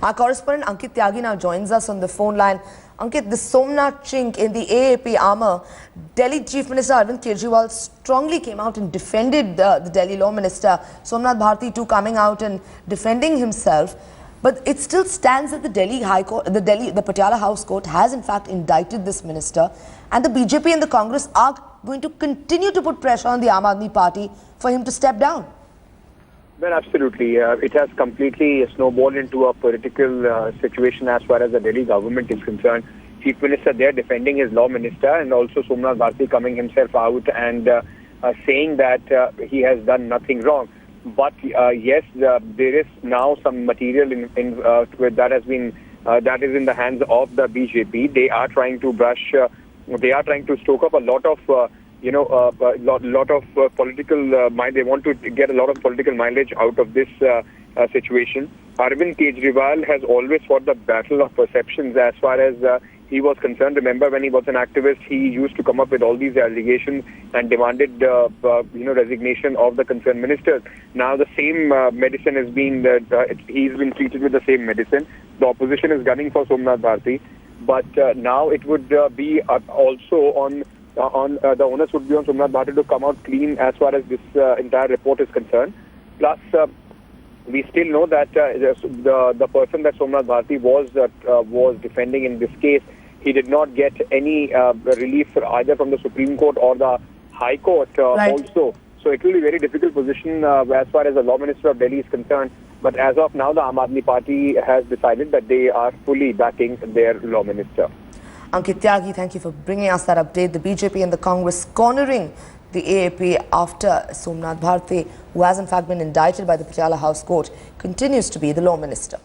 Our correspondent Ankit Tyagi now joins us on the phone line. Ankit, the Somnath chink in the AAP armour, Delhi Chief Minister Arvind Kejriwal strongly came out and defended the Delhi Law Minister. Somnath Bharti too coming out and defending himself. But it still stands that the Delhi High Court, the Patiala House Court has in fact indicted this minister, and the BJP and the Congress are going to continue to put pressure on the Aam Aadmi Party for him to step down. Well, absolutely. It has completely snowballed into a political situation as far as the Delhi government is concerned. Chief Minister there defending his law minister, and also Somnath Bharti coming himself out and saying that he has done nothing wrong. But yes, there is now some material that has been that is in the hands of the BJP. They are trying to brush. They are trying to stoke up a lot of lot of political they want to get a lot of political mileage out of this situation. Arvind Kejriwal has always fought the battle of perceptions as far as he was concerned. Remember, when he was an activist, he used to come up with all these allegations and demanded resignation of the concerned ministers. Now the same medicine has been he's been treated with the same medicine. The opposition is gunning for Somnath Bharti, but now it would be also on the onus would be on Somnath Bharti to come out clean as far as this entire report is concerned. Plus, we still know that the person that Somnath Bharti was defending in this case, he did not get any relief either from the Supreme Court or the High Court also. So it will be a very difficult position as far as the Law Minister of Delhi is concerned. But as of now, the Aam Aadmi Party has decided that they are fully backing their Law Minister. Ankit Tyagi, thank you for bringing us that update. The BJP and the Congress cornering the AAP after Somnath Bharti, who has in fact been indicted by the Patiala House Court, continues to be the Law Minister.